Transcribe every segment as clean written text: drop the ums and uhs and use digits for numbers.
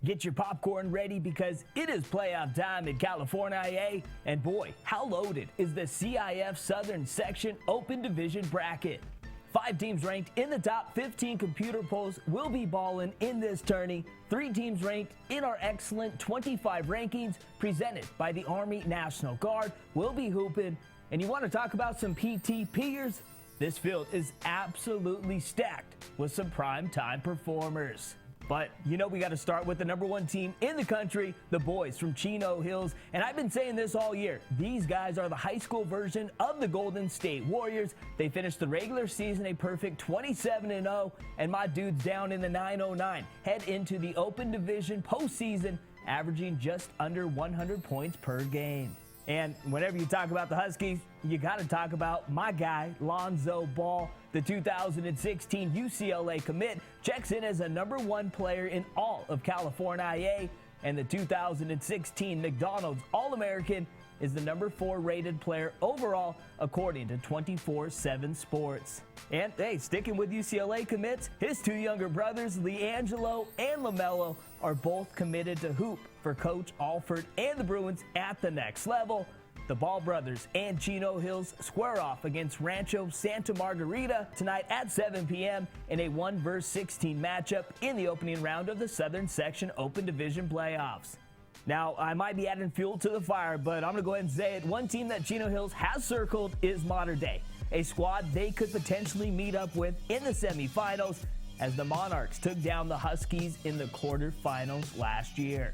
Get your popcorn ready because it is playoff time in California, and boy, how loaded is the CIF Southern Section Open Division bracket. 5 teams ranked in the top 15 computer polls will be balling in this tourney. 3 teams ranked in our excellent 25 rankings presented by the Army National Guard will be hooping. And you want to talk about some PTPers? This field is absolutely stacked with some prime time performers. But you know we got to start with the #1 team in the country, the boys from Chino Hills. And I've been saying this all year. These guys are the high school version of the Golden State Warriors. They finished the regular season a perfect 27-0, and my dudes down in the 909 head into the Open Division postseason, averaging just under 100 points per game. And whenever you talk about the Huskies, you got to talk about my guy, Lonzo Ball. The 2016 UCLA commit checks in as a #1 player in all of California, and the 2016 McDonald's All-American is the #4 rated player overall according to 24/7 Sports. And hey, sticking with UCLA commits, his 2 younger brothers, LiAngelo and LaMelo, are both committed to hoop for Coach Alford and the Bruins at the next level. The Ball brothers and Chino Hills square off against Rancho Santa Margarita tonight at 7 p.m. in a 1-16 matchup in the opening round of the Southern Section Open Division playoffs. Now, I might be adding fuel to the fire, but I'm going to go ahead and say it. One team that Chino Hills has circled is Mater Dei, a squad they could potentially meet up with in the semifinals as the Monarchs took down the Huskies in the quarterfinals last year.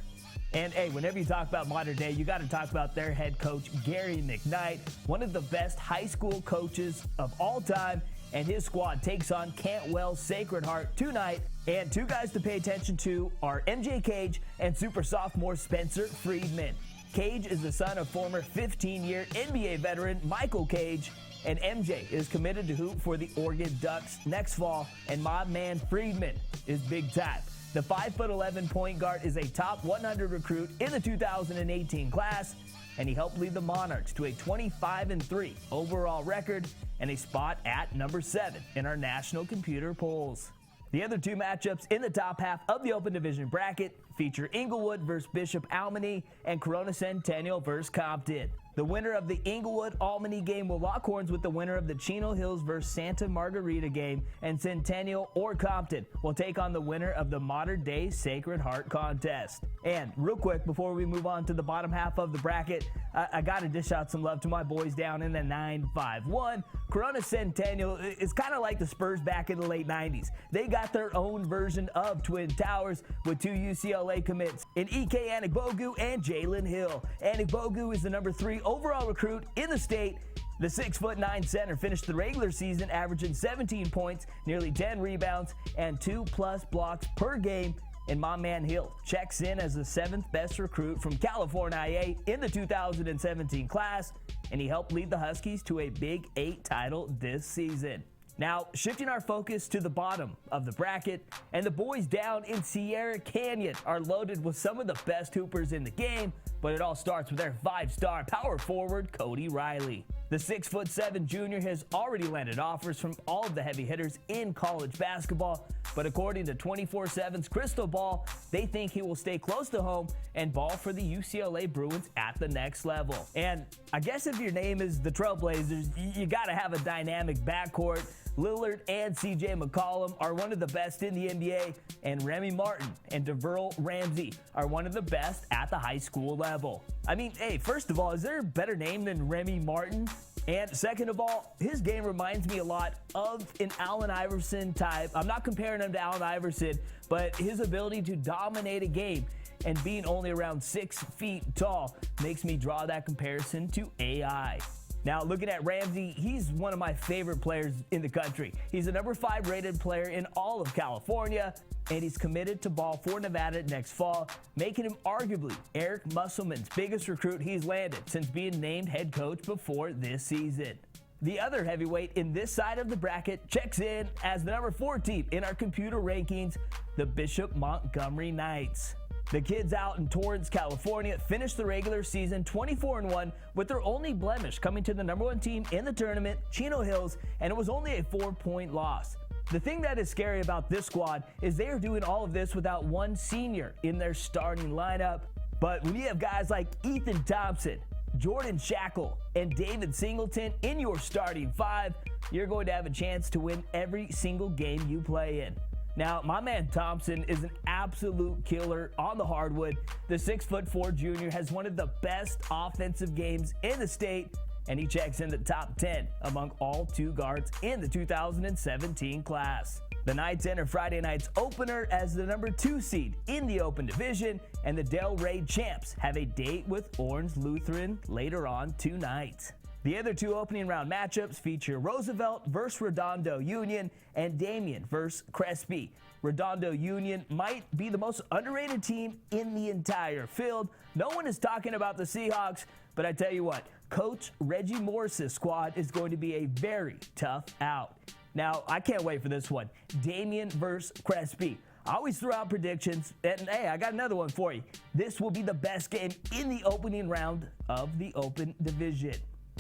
And hey, whenever you talk about Mater Dei, you got to talk about their head coach, Gary McKnight, one of the best high school coaches of all time, and his squad takes on Cantwell's Sacred Heart tonight. And 2 guys to pay attention to are MJ Cage and super sophomore Spencer Friedman. Cage is the son of former 15-year NBA veteran Michael Cage, and MJ is committed to hoop for the Oregon Ducks next fall, and my man Friedman is big time. The 5'11" point guard is a top 100 recruit in the 2018 class, and he helped lead the Monarchs to a 25-3 overall record and a spot at #7 in our national computer polls. The other 2 matchups in the top half of the Open Division bracket feature Inglewood versus Bishop Almany and Corona Centennial versus Compton. The winner of the Inglewood-Almany game will lock horns with the winner of the Chino Hills versus Santa Margarita game, and Centennial or Compton will take on the winner of the Mater Dei Sacred Heart contest. And real quick, before we move on to the bottom half of the bracket, I got to dish out some love to my boys down in the 951. Corona Centennial is kind of like the Spurs back in the late 90s. They got their own version of Twin Towers with 2 UCLA commits in EK Anigbogu and Jalen Hill. Anigbogu is the #3 overall recruit in the state. The 6'9" center finished the regular season averaging 17 points, nearly 10 rebounds, and 2+ blocks per game. And my man Hill checks in as the 7th best recruit from California in the 2017 class, and he helped lead the Huskies to a Big 8 title this season. Now, shifting our focus to the bottom of the bracket, and the boys down in Sierra Canyon are loaded with some of the best hoopers in the game, but it all starts with their 5-star power forward, Cody Riley. The 6'7" junior has already landed offers from all of the heavy hitters in college basketball, but according to 24/7's Crystal Ball, they think he will stay close to home and ball for the UCLA Bruins at the next level. And I guess if your name is the Trailblazers, you got to have a dynamic backcourt. Lillard and CJ McCollum are one of the best in the NBA, and Remy Martin and DeVerl Ramsey are one of the best at the high school level. I mean, hey, first of all, is there a better name than Remy Martin? And second of all, his game reminds me a lot of an Allen Iverson type. I'm not comparing him to Allen Iverson, but his ability to dominate a game and being only around 6 feet tall makes me draw that comparison to AI. Now, looking at Ramsey, he's one of my favorite players in the country. He's a #5 rated player in all of California, and he's committed to ball for Nevada next fall, making him arguably Eric Musselman's biggest recruit he's landed since being named head coach before this season. The other heavyweight in this side of the bracket checks in as the #4 team in our computer rankings, the Bishop Montgomery Knights. The kids out in Torrance, California finished the regular season 24-1 with their only blemish coming to the #1 team in the tournament, Chino Hills, and it was only a 4-point loss. The thing that is scary about this squad is they are doing all of this without one senior in their starting lineup. But when you have guys like Ethan Thompson, Jordan Shackle, and David Singleton in your starting five, you're going to have a chance to win every single game you play in. Now, my man Thompson is an absolute killer on the hardwood. The 6'4" junior has one of the best offensive games in the state, and he checks in the top 10 among all two guards in the 2017 class. The Knights enter Friday night's opener as the number 2 seed in the Open Division, and the Del Rey champs have a date with Orange Lutheran later on tonight. The other two opening round matchups feature Roosevelt versus Redondo Union and Damien versus Crespi. Redondo Union might be the most underrated team in the entire field. No one is talking about the Seahawks, but I tell you what, Coach Reggie Morris' squad is going to be a very tough out. Now, I can't wait for this one. Damien versus Crespi. I always throw out predictions, and hey, I got another one for you. This will be the best game in the opening round of the Open Division.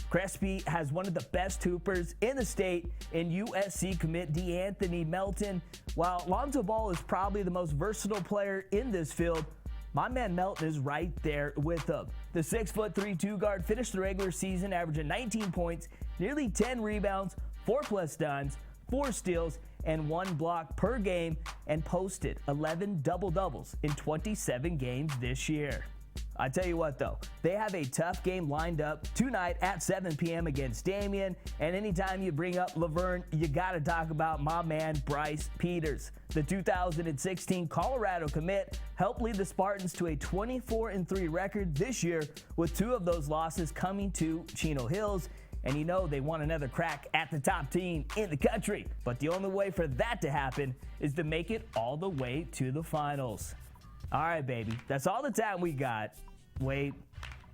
Crespi has one of the best hoopers in the state in USC commit DeAnthony Melton. While Lonzo Ball is probably the most versatile player in this field, my man Melton is right there with him. The 6'3" two guard finished the regular season averaging 19 points, nearly 10 rebounds, 4+ dimes, 4 steals, and 1 block per game, and posted 11 double-doubles in 27 games this year. I tell you what though, they have a tough game lined up tonight at 7 p.m. against Damien, and anytime you bring up Laverne, you gotta talk about my man Bryce Peters. The 2016 Colorado commit helped lead the Spartans to a 24-3 record this year, with 2 of those losses coming to Chino Hills. And you know they want another crack at the top team in the country, but the only way for that to happen is to make it all the way to the finals. All right, baby, that's all the time we got. Wait,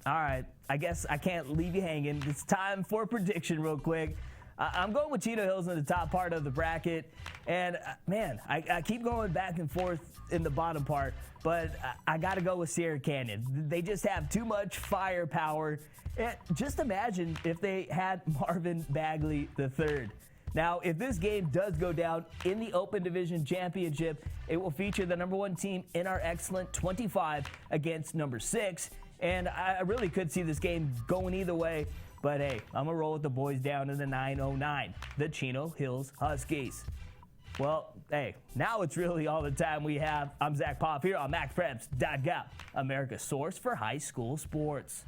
all right, I guess I can't leave you hanging. It's time for a prediction real quick. I'm going with Chino Hills in the top part of the bracket, and man, I keep going back and forth in the bottom part, but I got to go with Sierra Canyon. They just have too much firepower. And just imagine if they had Marvin Bagley III. Now, if this game does go down in the Open Division Championship, it will feature the number 1 team in our excellent 25 against number 6. And I really could see this game going either way. But hey, I'm going to roll with the boys down in the 909, the Chino Hills Huskies. Well, hey, now it's really all the time we have. I'm Zack Poff here on MaxPreps.com, America's source for high school sports.